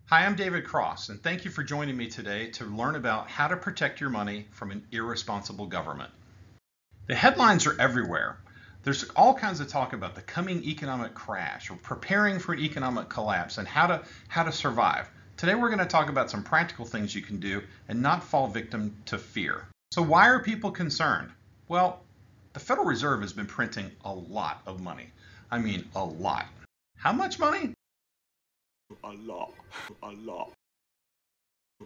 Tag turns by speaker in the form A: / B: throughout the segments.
A: Hi, I'm David Cross, and thank you for joining me today to learn about how to protect your money from an irresponsible government. The headlines are everywhere. There's all kinds of talk about the coming economic crash or preparing for an economic collapse and how to survive. Today we're going to talk about some practical things you can do and not fall victim to fear. So why are people concerned? Well, the Federal Reserve has been printing a lot of money. I mean, a lot. How much money?
B: A lot, a lot,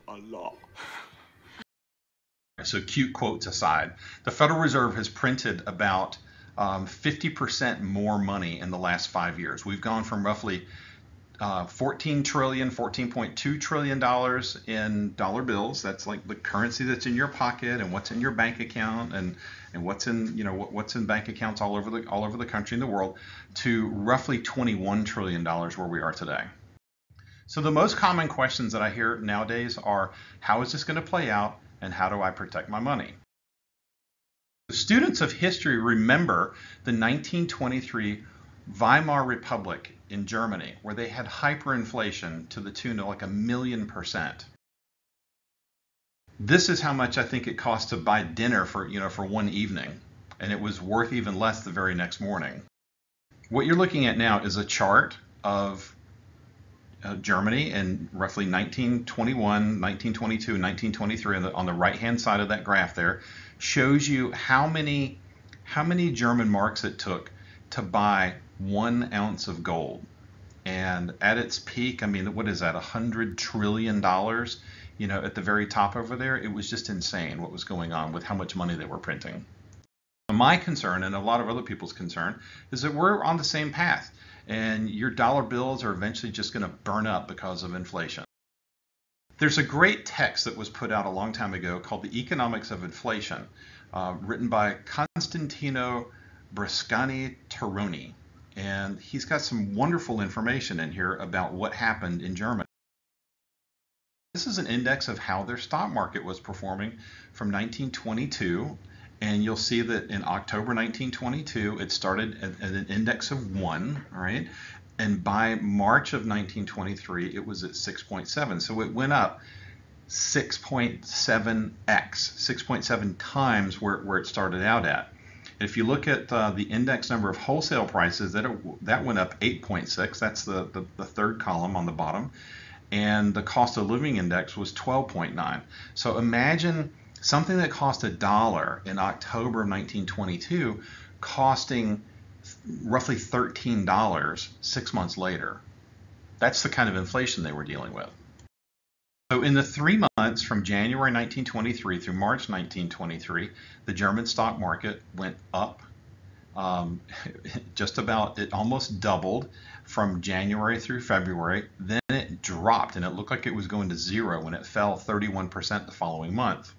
B: a lot.
A: So cute quotes aside, the Federal Reserve has printed about 50% more money in the last 5 years. We've gone from roughly 14 trillion, $14.2 trillion in dollar bills. That's like the currency that's in your pocket and what's in your bank account and what's in, what's in bank accounts all over the country and the world, to roughly $21 trillion where we are today. So the most common questions that I hear nowadays are, how is this going to play out and how do I protect my money? Students of history remember the 1923 Weimar Republic in Germany, where they had hyperinflation to the tune of like 1,000,000%. This is how much I think it cost to buy dinner for one evening, and it was worth even less the very next morning. What you're looking at now is a chart of Germany in roughly 1921, 1922, 1923. On the right-hand side of that graph there shows you how many German marks it took to buy 1 ounce of gold. And at its peak, I mean, what is that, $100 trillion? At the very top over there, it was just insane what was going on with how much money they were printing. My concern, and a lot of other people's concern, is that we're on the same path, and your dollar bills are eventually just going to burn up because of inflation. There's a great text that was put out a long time ago called The Economics of Inflation, written by Constantino Brascani-Teroni, and he's got some wonderful information in here about what happened in Germany. This is an index of how their stock market was performing from 1922. And you'll see that in October 1922, it started at an index of 1, all right? And by March of 1923, it was at 6.7. So it went up 6.7x, 6.7 times where it started out at. And if you look at the index number of wholesale prices, that went up 8.6. That's the third column on the bottom. And the cost of living index was 12.9. So imagine something that cost $1 in October of 1922 costing roughly $13 6 months later. That's the kind of inflation they were dealing with. So in the 3 months from January 1923 through March 1923, the German stock market went up it almost doubled from January through February. Then it dropped, and it looked like it was going to zero when it fell 31% the following month.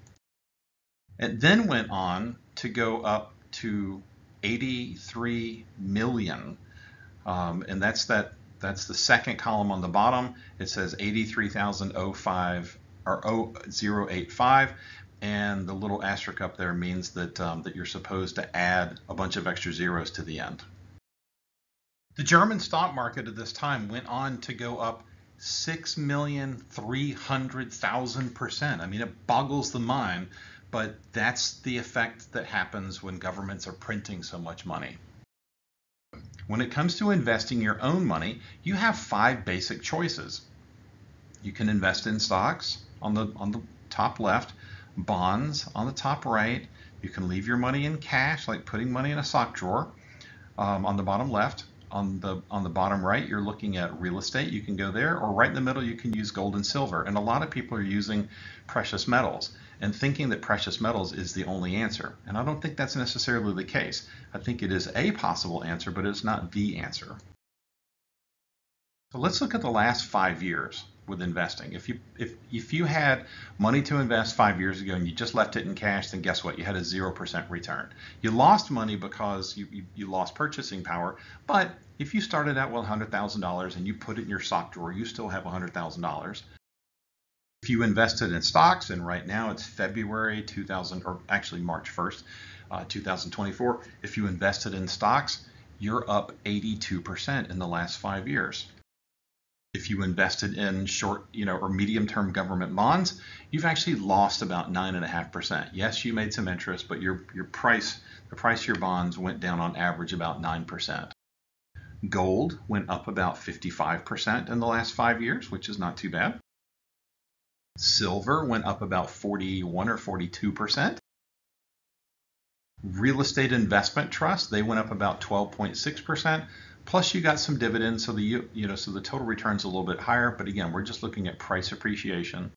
A: It then went on to go up to 83 million, and that's the second column on the bottom. It says 83,005 or 085, and the little asterisk up there means that that you're supposed to add a bunch of extra zeros to the end. The German stock market at this time went on to go up 6,300,000%. I mean, it boggles the mind. But that's the effect that happens when governments are printing so much money. When it comes to investing your own money, you have 5 basic choices. You can invest in stocks on the top left, bonds on the top right. You can leave your money in cash, like putting money in a sock drawer, on the bottom left. On the bottom right, you're looking at real estate. You can go there, or right in the middle, you can use gold and silver. And a lot of people are using precious metals and thinking that precious metals is the only answer. And I don't think that's necessarily the case. I think it is a possible answer, but it's not the answer. So let's look at the last 5 years with investing. If you had money to invest 5 years ago and you just left it in cash, then guess what? You had a 0% return. You lost money because you lost purchasing power, but if you started out with $100,000 and you put it in your sock drawer, you still have $100,000. If you invested in stocks, and right now it's February 2000, or actually March 1st, 2024, if you invested in stocks, you're up 82% in the last 5 years. If you invested in short, or medium-term government bonds, you've actually lost about 9.5%. Yes, you made some interest, but the price of your bonds went down on average about 9%. Gold went up about 55% in the last 5 years, which is not too bad. Silver went up about 41 or 42%. Real estate investment trusts, they went up about 12.6%. Plus you got some dividends, so the total return's a little bit higher. But again, we're just looking at price appreciation. In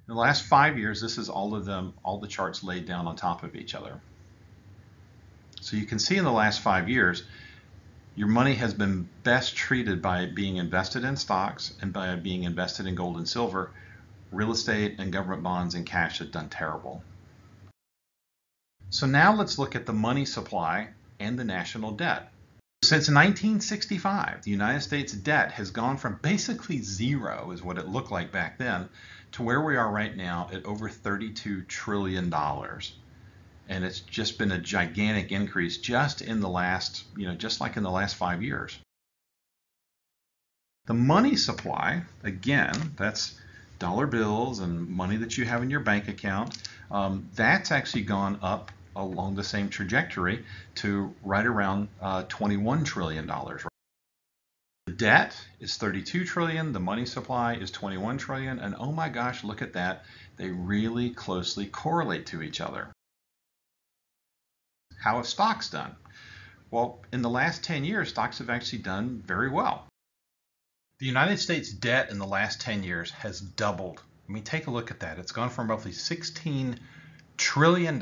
A: the last 5 years, this is all the charts laid down on top of each other. So you can see in the last 5 years, your money has been best treated by being invested in stocks and by being invested in gold and silver. Real estate and government bonds and cash have done terrible. So now let's look at the money supply and the national debt. Since 1965, the United States debt has gone from basically zero, is what it looked like back then, to where we are right now at over $32 trillion. And it's just been a gigantic increase just in the last, just like in the last 5 years. The money supply, again, that's dollar bills and money that you have in your bank account, that's actually gone up along the same trajectory to right around $21 trillion. The debt is $32 trillion, the money supply is $21 trillion, and oh my gosh, look at that. They really closely correlate to each other. How have stocks done? Well, in the last 10 years, stocks have actually done very well. The United States debt in the last 10 years has doubled. I mean, take a look at that. It's gone from roughly $16 trillion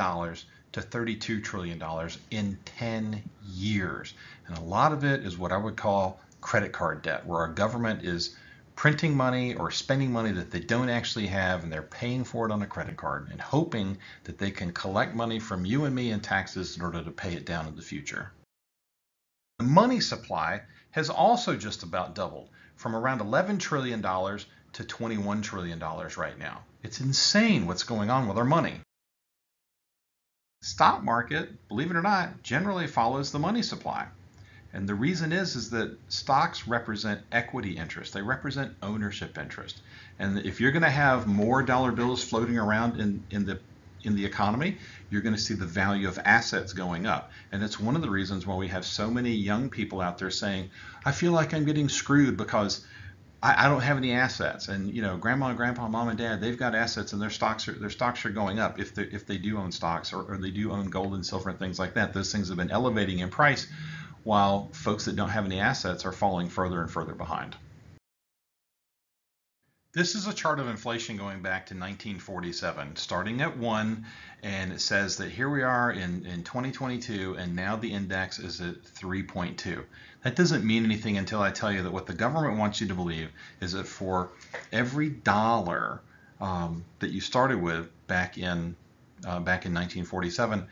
A: to $32 trillion in 10 years. And a lot of it is what I would call credit card debt, where our government is printing money or spending money that they don't actually have, and they're paying for it on a credit card and hoping that they can collect money from you and me in taxes in order to pay it down in the future. The money supply has also just about doubled from around $11 trillion to $21 trillion right now. It's insane what's going on with our money. Stock market, believe it or not, generally follows the money supply. And the reason is that stocks represent equity interest. They represent ownership interest. And if you're going to have more dollar bills floating around in the economy, you're going to see the value of assets going up. And it's one of the reasons why we have so many young people out there saying, I feel like I'm getting screwed because I don't have any assets. And grandma and grandpa, mom and dad, they've got assets, and their stocks are going up if they do own stocks or they do own gold and silver and things like that. Those things have been elevating in price, while folks that don't have any assets are falling further and further behind. This is a chart of inflation going back to 1947, starting at 1, and it says that here we are in 2022, and now the index is at 3.2. That doesn't mean anything until I tell you that what the government wants you to believe is that for every dollar that you started with back in 1947,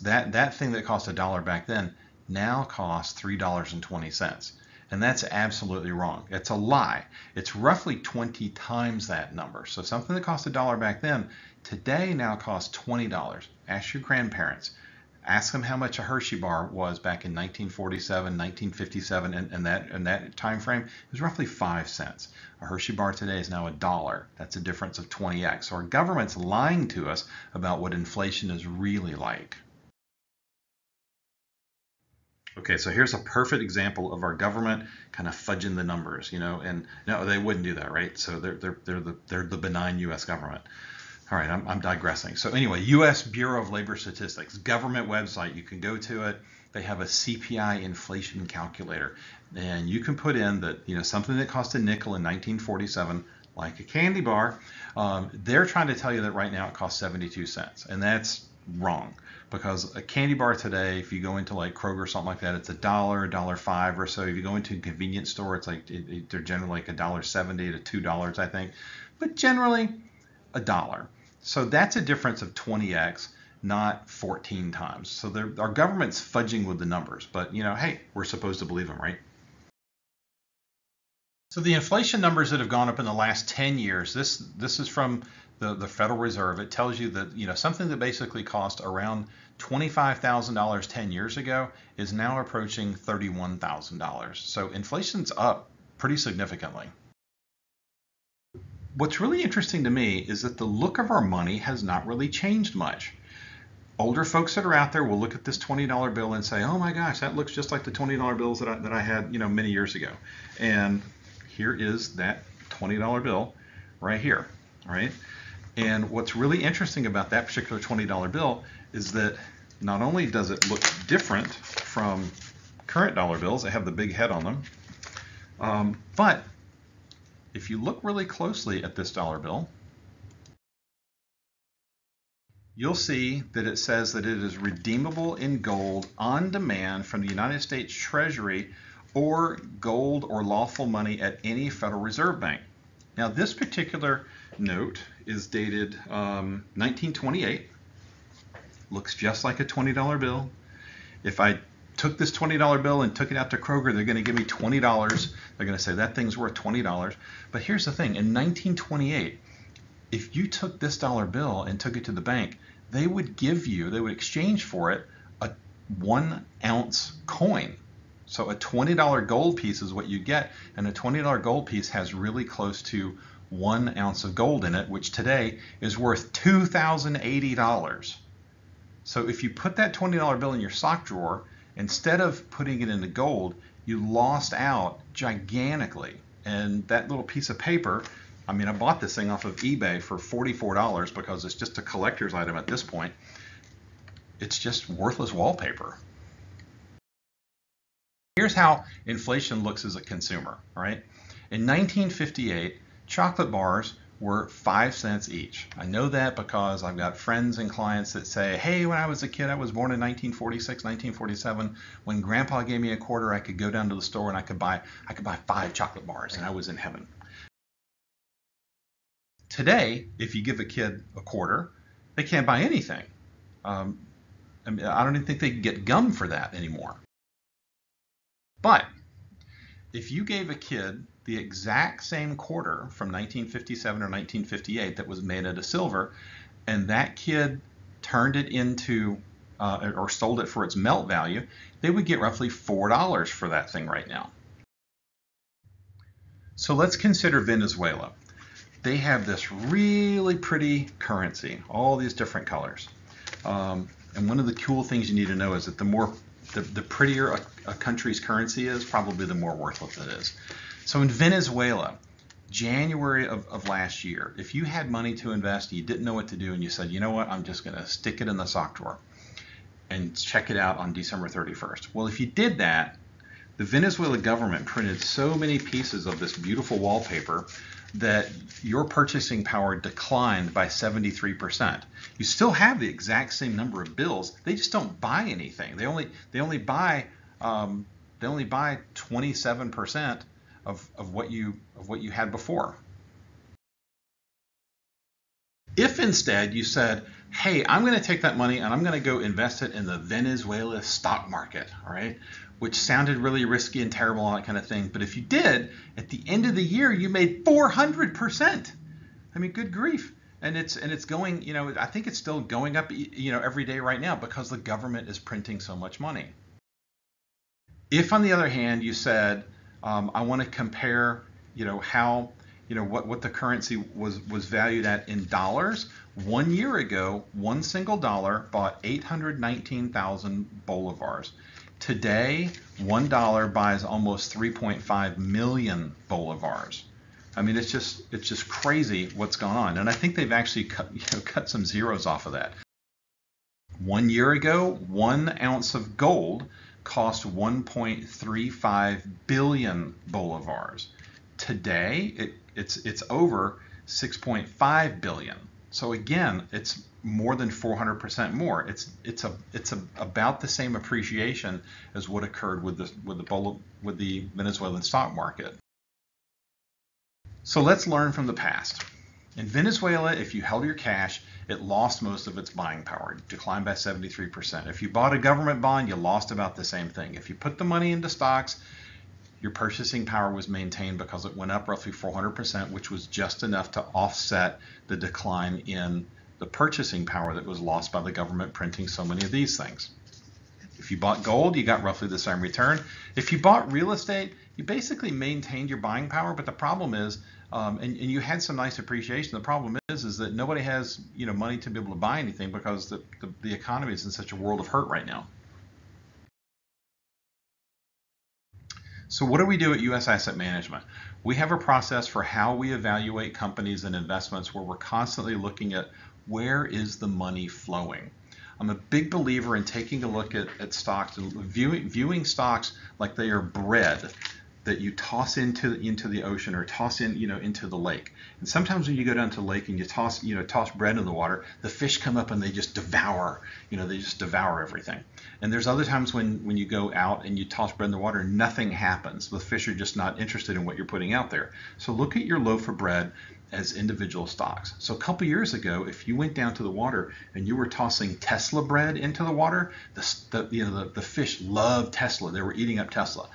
A: that thing that cost $1 back then now costs $3.20. And that's absolutely wrong. It's a lie. It's roughly 20 times that number. So something that cost $1 back then, today now costs $20. Ask your grandparents. Ask them how much a Hershey bar was back in 1947, 1957, and that time frame is roughly 5 cents. A Hershey bar today is now $1. That's a difference of 20x. So our government's lying to us about what inflation is really like. Okay, so here's a perfect example of our government kind of fudging the numbers, and no, they wouldn't do that, right? So they're the benign U.S. government. All right, I'm digressing. So anyway, U.S. Bureau of Labor Statistics, government website, you can go to it. They have a CPI inflation calculator, and you can put in that, something that cost a nickel in 1947, like a candy bar, they're trying to tell you that right now it costs 72 cents, and that's wrong. Because a candy bar today, if you go into like Kroger or something like that, it's $1, $1.05 or so. If you go into a convenience store, it's like they're generally like $1.70 to $2, I think, but generally $1. So that's a difference of 20x, not 14 times. So our government's fudging with the numbers, but hey, we're supposed to believe them, right? So the inflation numbers that have gone up in the last 10 years, this is from the Federal Reserve. It tells you that something that basically cost around $25,000 10 years ago is now approaching $31,000. So inflation's up pretty significantly. What's really interesting to me is that the look of our money has not really changed much. Older folks that are out there will look at this $20 bill and say, "Oh my gosh, that looks just like the $20 bills that I had, many years ago." And here is that $20 bill right here, right? And what's really interesting about that particular $20 bill is that not only does it look different from current dollar bills, they have the big head on them, but if you look really closely at this dollar bill, you'll see that it says that it is redeemable in gold on demand from the United States Treasury or gold or lawful money at any Federal Reserve Bank. Now, this particular note is dated 1928. Looks just like a $20 bill. If I took this $20 bill and took it out to Kroger, they're going to give me $20. They're going to say that thing's worth $20. But here's the thing. In 1928, if you took this dollar bill and took it to the bank, they would exchange for it a 1 ounce coin. So a $20 gold piece is what you get, and a $20 gold piece has really close to 1 ounce of gold in it, which today is worth $2,080. So if you put that $20 bill in your sock drawer, instead of putting it into gold, you lost out gigantically. And that little piece of paper, I bought this thing off of eBay for $44 because it's just a collector's item at this point. It's just worthless wallpaper. Here's how inflation looks as a consumer, right? In 1958, chocolate bars were 5 cents each. I know that because I've got friends and clients that say, "Hey, when I was a kid, I was born in 1946, 1947. When Grandpa gave me a quarter, I could go down to the store and I could buy 5 chocolate bars, and I was in heaven." Today, if you give a kid a quarter, they can't buy anything. I don't even think they can get gum for that anymore. But if you gave a kid the exact same quarter from 1957 or 1958 that was made out of silver, and that kid turned it into or sold it for its melt value, they would get roughly $4 for that thing right now. So let's consider Venezuela. They have this really pretty currency, all these different colors. And one of the cool things you need to know is that the prettier a country's currency is, probably the more worthless it is. So in Venezuela, January of last year, if you had money to invest, you didn't know what to do, and you said, "You know what, I'm just going to stick it in the sock drawer and check it out on December 31st. Well, if you did that, the Venezuela government printed so many pieces of this beautiful wallpaper that your purchasing power declined by 73%. You still have the exact same number of bills. They just don't buy anything. They only buy 27% of what you had before. If instead you said, "Hey, I'm going to take that money and I'm going to go invest it in the Venezuela stock market," all right, which sounded really risky and terrible, all that kind of thing. But if you did, at the end of the year, you made 400%. Good grief. And it's going, I think it's still going up, every day right now because the government is printing so much money. If, on the other hand, you said, I want to compare, how, what the currency was valued at in dollars. 1 year ago, one single dollar bought 819,000 bolivars. Today, $1 buys almost 3.5 million bolivars. It's just crazy what's going on. And I think they've actually cut some zeros off of that. 1 year ago, 1 ounce of gold cost 1.35 billion bolivars. Today, it's over 6.5 billion. So again, it's more than 400% more. It's about the same appreciation as what occurred with the Venezuelan stock market. So let's learn from the past. In Venezuela, if you held your cash, it lost most of its buying power. It declined by 73%. If you bought a government bond, you lost about the same thing. If you put the money into stocks, your purchasing power was maintained because it went up roughly 400%, which was just enough to offset the decline in the purchasing power that was lost by the government printing so many of these things. If you bought gold, you got roughly the same return. If you bought real estate, you basically maintained your buying power, but the problem is, and you had some nice appreciation. The problem is that nobody has money to be able to buy anything because the economy is in such a world of hurt right now. So what do we do at U.S. Asset Management? We have a process for how we evaluate companies and investments where we're constantly looking at where is the money flowing. I'm a big believer in taking a look at stocks and viewing stocks like they are bread that you toss into the ocean or toss into the lake. And sometimes when you go down to the lake and you toss bread in the water, the fish come up and they just devour everything. And there's other times when you go out and you toss bread in the water, nothing happens. The fish are just not interested in what you're putting out there. So look at your loaf of bread as individual stocks. So a couple years ago, if you went down to the water and you were tossing Tesla bread into the water, the fish loved Tesla. They were eating up Tesla.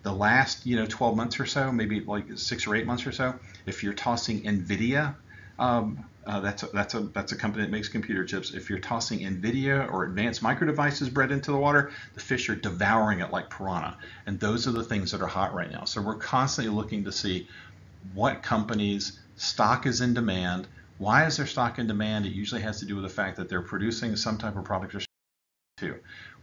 A: The last 12 months or so, maybe like 6 or 8 months or so, if you're tossing Nvidia, that's a company that makes computer chips. If you're tossing Nvidia or Advanced Micro Devices bread into the water, the fish are devouring it like piranha. And those are the things that are hot right now. So we're constantly looking to see what companies' stock is in demand. Why is their stock in demand? It usually has to do with the fact that they're producing some type of product or too.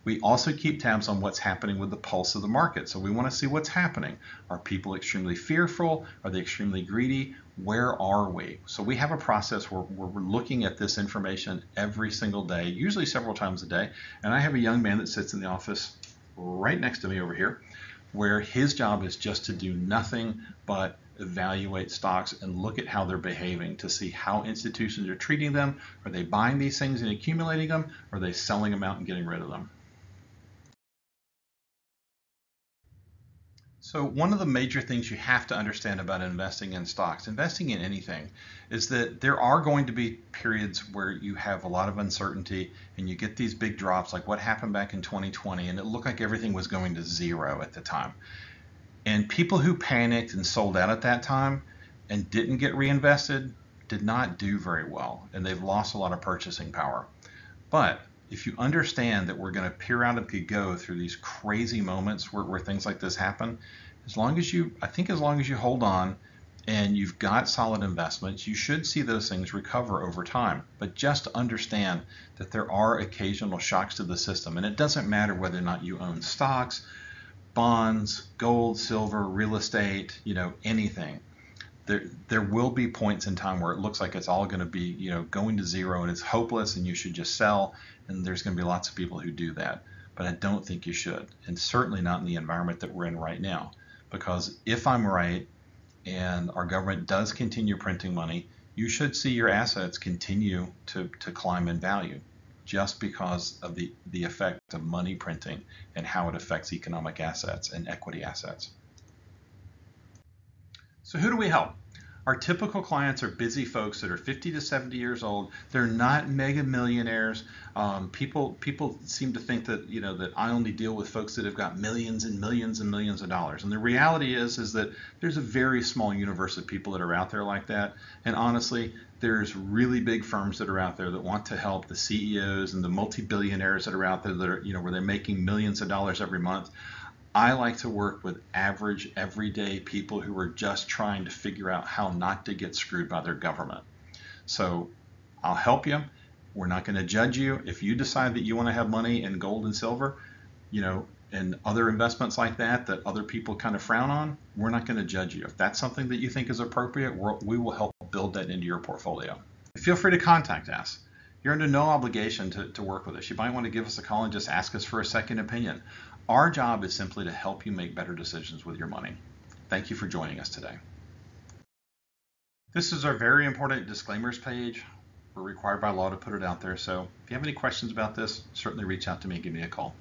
A: We also keep tabs on what's happening with the pulse of the market. So we want to see what's happening. Are people extremely fearful? Are they extremely greedy? Where are we? So we have a process where we're looking at this information every single day, usually several times a day. And I have a young man that sits in the office right next to me over here, where his job is just to do nothing but evaluate stocks and look at how they're behaving to see how institutions are treating them. Are they buying these things and accumulating them? Or are they selling them out and getting rid of them? So one of the major things you have to understand about investing in stocks, investing in anything, is that there are going to be periods where you have a lot of uncertainty and you get these big drops like what happened back in 2020, and it looked like everything was going to zero at the time. And people who panicked and sold out at that time and didn't get reinvested did not do very well, and they've lost a lot of purchasing power. But if you understand that we're going to periodically go through these crazy moments where things like this happen, as long as you hold on and you've got solid investments, you should see those things recover over time. But just understand that there are occasional shocks to the system, and it doesn't matter whether or not you own stocks, bonds, gold, silver, real estate, anything. There will be points in time where it looks like it's all going to be, going to zero and it's hopeless and you should just sell. And there's going to be lots of people who do that. But I don't think you should, and certainly not in the environment that we're in right now. Because if I'm right and our government does continue printing money, you should see your assets continue to climb in value just because of the effect of money printing and how it affects economic assets and equity assets. So who do we help? Our typical clients are busy folks that are 50 to 70 years old. They're not mega millionaires. People seem to think that that I only deal with folks that have got millions and millions and millions of dollars. And the reality is that there's a very small universe of people that are out there like that. And honestly, there's really big firms that are out there that want to help the CEOs and the multi-billionaires that are out there that are where they're making millions of dollars every month. I like to work with average, everyday people who are just trying to figure out how not to get screwed by their government. So I'll help you. We're not going to judge you. If you decide that you want to have money in gold and silver, and other investments like that other people kind of frown on, we're not going to judge you. If that's something that you think is appropriate, we will help build that into your portfolio. Feel free to contact us. You're under no obligation to work with us. You might want to give us a call and just ask us for a second opinion. Our job is simply to help you make better decisions with your money. Thank you for joining us today. This is our very important disclaimers page. We're required by law to put it out there. So if you have any questions about this, certainly reach out to me and give me a call.